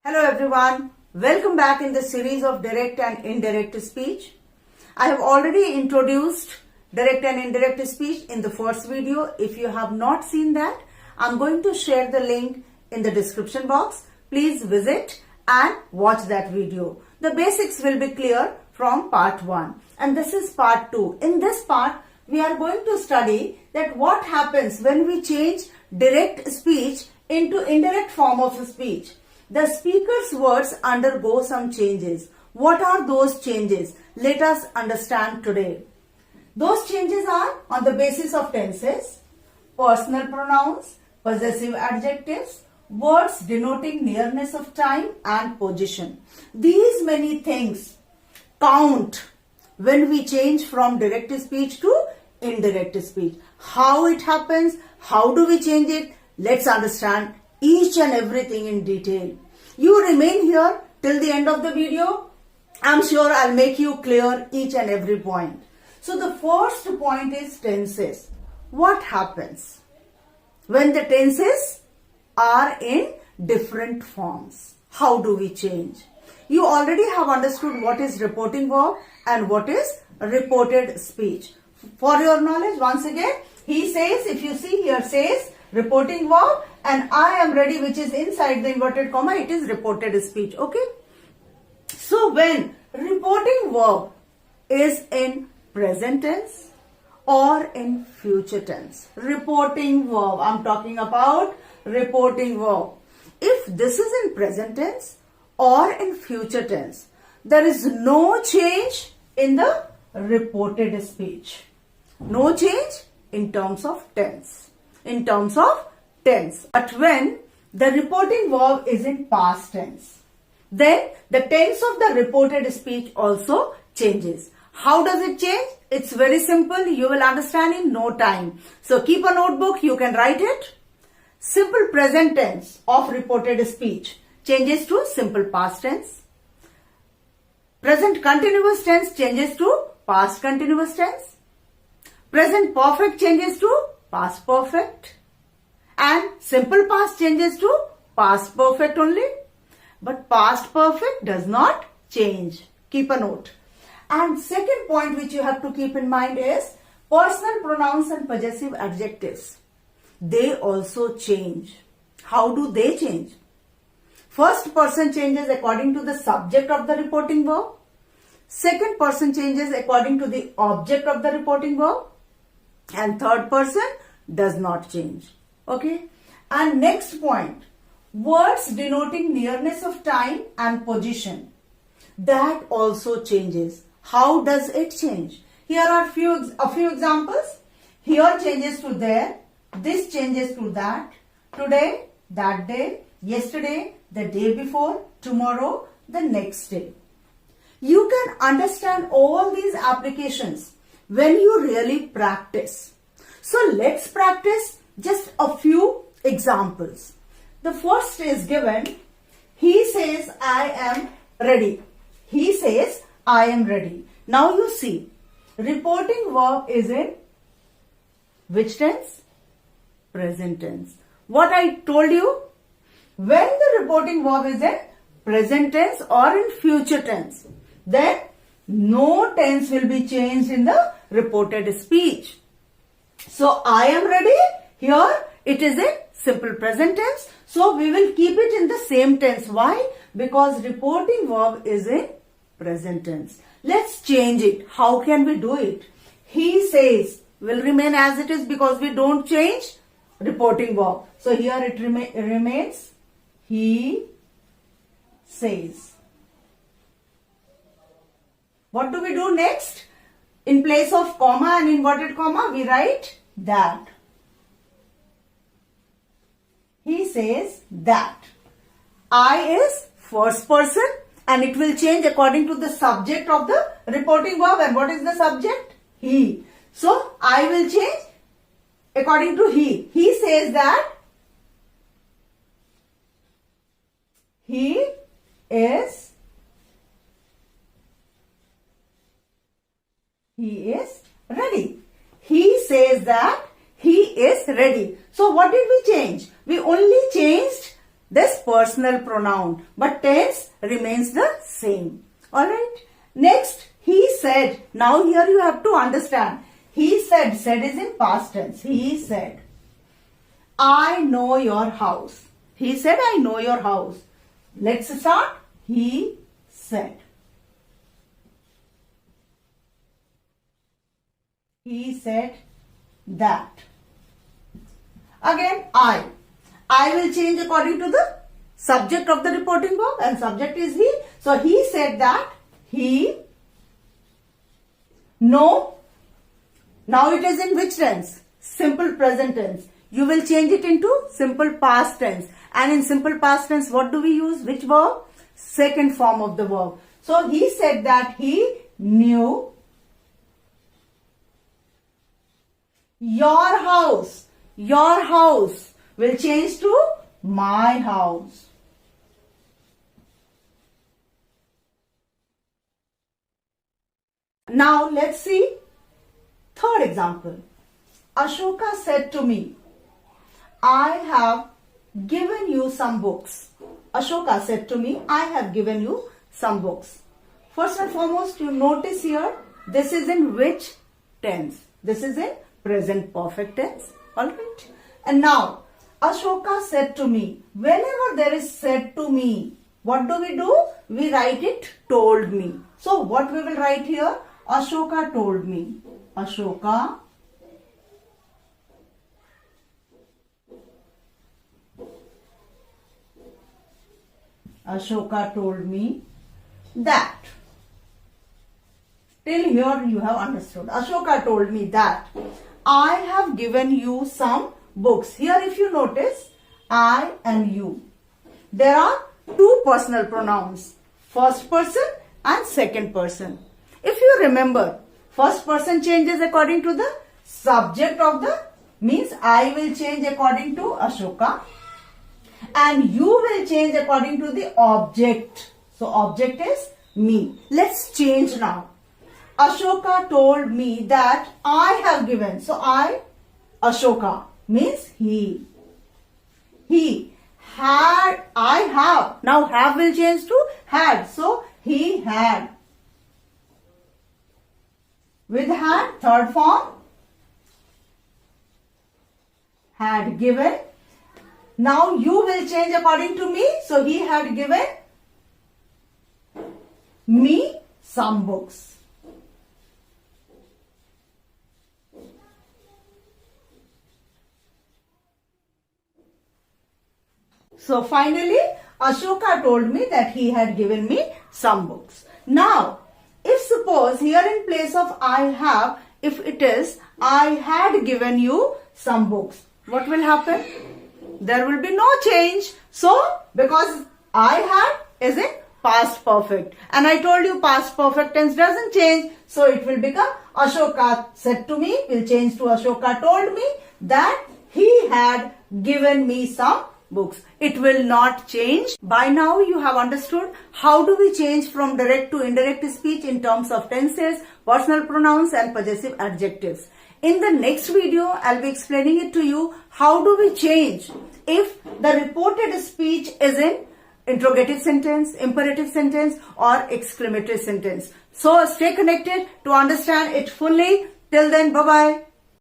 Hello everyone, welcome back in the series of direct and indirect speech. I have already introduced direct and indirect speech in the first video. If you have not seen that, I'm going to share the link in the description box. Please visit and watch that video. The basics will be clear from part 1 and this is part 2. In this part, we are going to study that what happens when we change direct speech into indirect form of speech. The speaker's words undergo some changes. What are those changes? Let us understand today. Those changes are on the basis of tenses, personal pronouns, possessive adjectives, words denoting nearness of time and position. These many things count when we change from direct speech to indirect speech. How it happens, how do we change it? Let's understand each and everything in detail. You remain here till the end of the video. I'm sure I'll make you clear each and every point. So the first point is tenses. What happens when the tenses are in different forms? How do we change? You already have understood what is reporting verb and what is reported speech. For your knowledge, once again, he says, if you see here says, reporting verb and I am ready, which is inside the inverted comma, it is reported speech. Okay. So when reporting verb is in present tense or in future tense, reporting verb, I'm talking about reporting verb. If this is in present tense or in future tense, there is no change in the reported speech. No change in terms of tense. But when the reporting verb is in past tense, then the tense of the reported speech also changes. How does it change? It's very simple. You will understand in no time. So keep a notebook. You can write it. Simple present tense of reported speech changes to simple past tense. Present continuous tense changes to past continuous tense. Present perfect changes to past perfect, and simple past changes to past perfect only, but past perfect does not change. Keep a note. And second point which you have to keep in mind is personal pronouns and possessive adjectives. They also change. How do they change? First person changes according to the subject of the reporting verb. Second person changes according to the object of the reporting verb. And third person does not change. Okay. And next point, words denoting nearness of time and position. That also changes. How does it change? Here are a few examples. Here changes to there. This changes to that. Today, that day. Yesterday, the day before. Tomorrow, the next day. You can understand all these applications when you really practice. So let's practice just a few examples. The first is given. He says, I am ready. He says, I am ready. Now you see, reporting verb is in which tense? Present tense. What I told you, when the reporting verb is in present tense or in future tense, then no tense will be changed in the reported speech. So I am ready. Here it is in simple present tense. So we will keep it in the same tense. Why? Because reporting verb is in present tense. Let's change it. How can we do it? He says will remain as it is because we don't change reporting verb. So here it remains he says. What do we do next? In place of comma and inverted comma, we write that. He says that. I is first person and it will change according to the subject of the reporting verb. And what is the subject? He. So, I will change according to he. He says that he is ready. He says that he is ready. So what did we change? We only changed this personal pronoun, but tense remains the same. Alright. Next, he said. Now here you have to understand. He said. Said is in past tense. He said, I know your house. He said, I know your house. Let's start. He said. He said that. Again, I. I will change according to the subject of the reporting verb, and subject is he. So he said that. He. No. Now it is in which tense? Simple present tense. You will change it into simple past tense. And in simple past tense, what do we use? Which verb? Second form of the verb. So he said that he knew your house. Your house will change to my house. Now let's see third example. Ashoka said to me, I have given you some books. Ashoka said to me, I have given you some books. First and foremost, you notice here, this is in which tense? This is in present perfect tense. Alright. And now, Ashoka said to me. Whenever there is said to me, what do? We write it told me. So what we will write here? Ashoka told me. Ashoka told me that. Till here you have understood. Ashoka told me that I have given you some books. Here if you notice, I and you. There are two personal pronouns. First person and second person. If you remember, first person changes according to the subject of the, means I will change according to Ashoka. And you will change according to the object. So object is me. Let's change now. Ashoka told me that I have given. So I, Ashoka, means he. He had, I have. Now have will change to had. So he had. With had, third form. Had given. Now you will change according to me. So he had given me some books. So finally, Ashoka told me that he had given me some books. Now, if suppose here in place of I have, if it is I had given you some books, what will happen? There will be no change. So, because I had is in past perfect. And I told you past perfect tense doesn't change. So, it will become Ashoka said to me, will change to Ashoka told me that he had given me some books. It will not change. By now you have understood how do we change from direct to indirect speech in terms of tenses, personal pronouns and possessive adjectives. In the next video, I'll be explaining it to you how do we change if the reported speech is in interrogative sentence, imperative sentence or exclamatory sentence. So stay connected to understand it fully. Till then, bye-bye.